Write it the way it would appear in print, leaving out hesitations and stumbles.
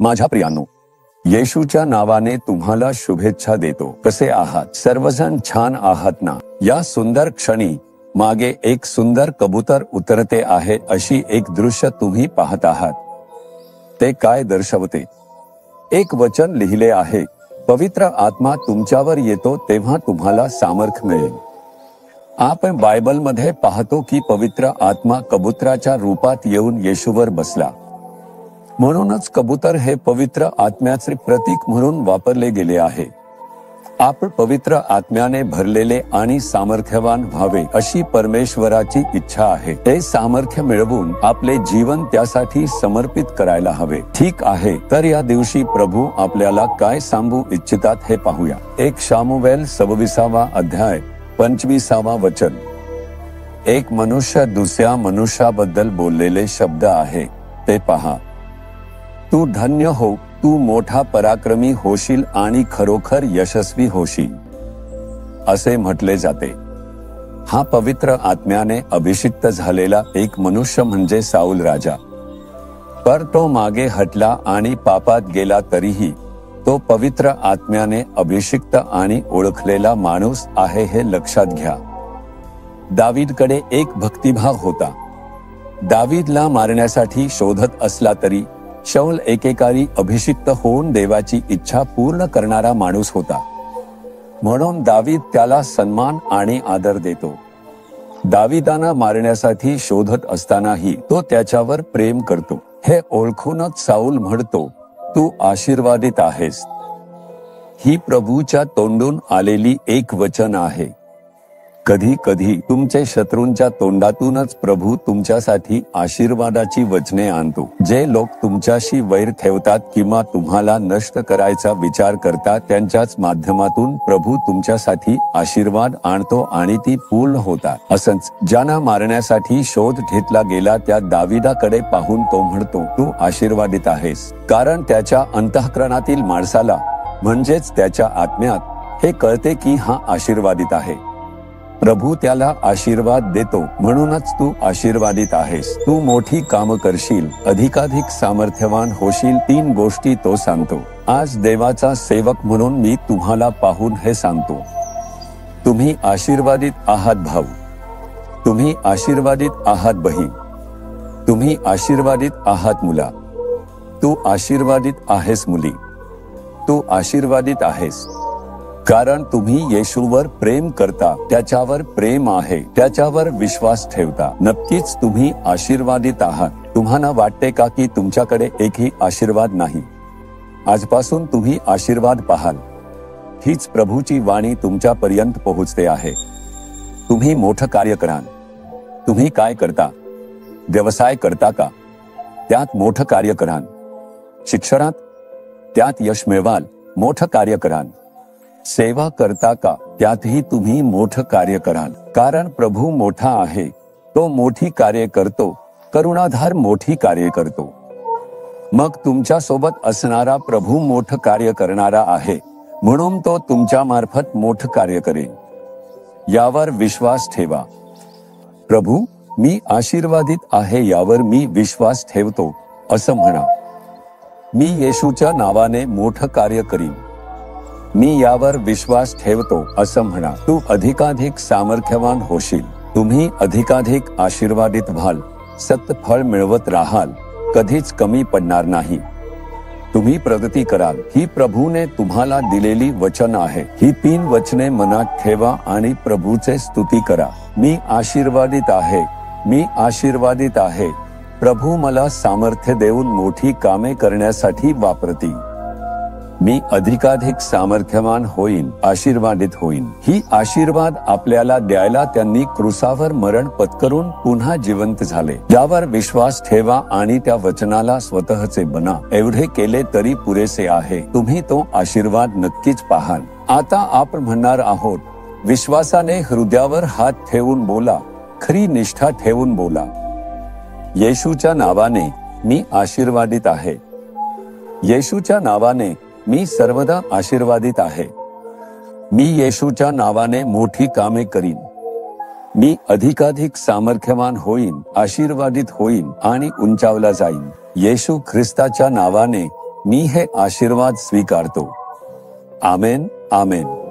माझ्या प्रियांनो, येशूच्या नावाने तुम्हाला शुभेच्छा देतो. कसे आहात? सर्वजण छान आहात ना? या सुंदर क्षणी मागे एक सुंदर कबूतर उतरते आहे अशी एक दृश्य तुम्ही पाहत आहात. ते काय दर्शवते? एक वचन लिहिले आहे, पवित्र आत्मा तुमच्यावर येतो तेव्हा तुम्हाला सामर्थ्य मिळेल. आपण बायबलमध्ये पाहतो की पवित्र आत्मा कबुतराच्या रूपात येऊन येशूवर बसला. म्हणूनच कबूतर हे पवित्र आत्म्याचे प्रतीक म्हणून वापरले गेले आहे. आपण पवित्र आत्म्याने भरलेले आणि सामर्थ्यवान व्हावे अशी परमेश्वराची इच्छा आहे. ते सामर्थ्य मिळवून आपले जीवन त्यासाठी समर्पित करायला हवे. ठीक आहे, तर या दिवशी प्रभू आपल्याला काय सांगू इच्छितात हे पाहूया. 1 शामुएल 26 अध्याय 25 वचन. एक मनुष्य दुसऱ्या मनुष्याबद्दल बोललेले शब्द आहे ते पहा. तू धन्य हो, तू मोठा पराक्रमी होशील आणि खरोखर यशस्वी होशील असे म्हटले जाते. हा पवित्र आत्म्याने अभिषिक्त झालेला एक मनुष्य म्हणजे साऊल राजा. पर तो मागे हटला आणि पापात गेला तरीही तो पवित्र आत्म्याने अभिषिक्त आणि ओळखलेला माणूस आहे हे लक्षात घ्या. दावीदकडे एक भक्तिभाव होता. दावीदला मारण्यासाठी शोधत असला तरी शाऊल एकेकाळी अभिषिक्त होऊन देवाची इच्छा पूर्ण करणारा माणूस होता. म्हणून दावीद त्याला सन्मान आणि आदर देतो. दावीदांना मारण्यासाठी शोधत असतानाही तो त्याच्यावर प्रेम करतो. हे ओळखूनच साऊल म्हणतो, तू आशीर्वादित आहेस. ही प्रभूच्या तोंडून आलेली एक वचन आहे. कधी कधी तुमचे शत्रूंच्या तोंडातूनच प्रभू तुमच्यासाठी आशीर्वादाची वचने आणतो. जे लोक तुमच्याशी वैर ठेवतात किंवा तुम्हाला नष्ट करायचा विचार करतात त्यांच्याच माध्यमातून प्रभू तुमच्यासाठी आशीर्वाद आणतो आणि ती पूर्ण होतात. असंच ज्यांना मारण्यासाठी शोध घेतला गेला त्या दाविदाकडे पाहून तो म्हणतो, तू आशीर्वादित आहेस. कारण त्याच्या अंतःकरणातील माणसाला म्हणजेच त्याच्या आत्म्यात हे कळते की हा आशीर्वादित आहे. प्रभू त्याला आशीर्वाद देतो. म्हणूनच तू आशीर्वादित आहेस. तू मोठी कामं करशील, अधिकाधिक सामर्थ्यवान होशील. 3 गोष्टी तो सांगतो. आज देवाचा सेवक म्हणून मी तुम्हाला पाहून हे सांगतो, तुम्ही आशीर्वादित आहात भाऊ, तुम्ही आशीर्वादित आहात बहीण, तुम्ही आशीर्वादित आहात मुला, तू आशीर्वादित आहेस मुली, तू आशीर्वादित आहेस. कारण तुम्ही येशूवर प्रेम करता, त्याच्यावर प्रेम आहे, त्याच्यावर विश्वास ठेवता. नक्कीच तुम्ही आशीर्वादित आहात. तुम्हाला वाटते का की तुमच्याकडे एकही आशीर्वाद नाही? आजपासून तुम्ही आशीर्वाद पाहाल. हीच प्रभूची वाणी तुमच्यापर्यंत पोहोचते आहे. तुम्ही मोठं कार्य कराल. तुम्ही काय करता? व्यवसाय करता का? त्यात मोठं कार्य कराल. शिक्षणात? त्यात यश मिळवाल, मोठं कार्य कराल. सेवा करता का? त्यातही तुम्ही मोठं कार्य कराल. कारण प्रभू मोठा आहे. तो मोठी कार्य करतो. करुणाधार मोठी कार्य करतो. मग तुमच्या सोबत असणारा प्रभू मोठं कार्य करणारा आहे. म्हणून तो तुमच्या मार्फत मोठं कार्य करेल. यावर विश्वास ठेवा. प्रभू, मी आशीर्वादित आहे यावर मी विश्वास ठेवतो असं म्हणा. मी येशूच्या नावाने मोठं कार्य करीन. मी यावर विश्वास ठेवतो असं म्हणा. तू अधिकाधिक सामर्थ्यवान होशील. तुम्ही अधिकाधिक आशीर्वादित व्हाल. सत्फळ मिळवत राहाल. कधीच कमी पडणार नाही. तुम्ही प्रगती कराल. ही प्रभूने तुम्हाला दिलेली वचन आहे. ही 3 वचने मनात ठेवा आणि प्रभूचे स्तुती करा. मी आशीर्वादित आहे. मी आशीर्वादित आहे. प्रभू मला सामर्थ्य देऊन मोठी कामे करण्यासाठी वापरतील. मी अधिकाधिक सामर्थ्यवान होईन, आशीर्वादित होईन. ही आशीर्वाद आपल्याला द्यायला त्यांनी क्रूसावर मरण पत्करून पुन्हा जिवंत झाले. यावर विश्वास ठेवा आणि त्या वचनाला स्वतःचे बना. एवढे केले तरी पुरेसे आहे. तुम्ही तो आशीर्वाद नक्कीच पाहाल. आता आपण म्हणणार आहोत, विश्वासाने हृदयावर हात ठेवून बोला, खरी निष्ठा ठेवून बोला. येशूच्या नावाने मी आशीर्वादित आहे. येशूच्या नावाने मी सर्वदा आशीर्वादित आहे. मी येशूच्या नावाने मोठी कामे करीन. मी अधिकाधिक सामर्थ्यवान होईन, आशीर्वादित होईन आणि उंचावला जाईन. येशू ख्रिस्ताच्या नावाने मी हे आशीर्वाद स्वीकारतो. आमेन, आमेन.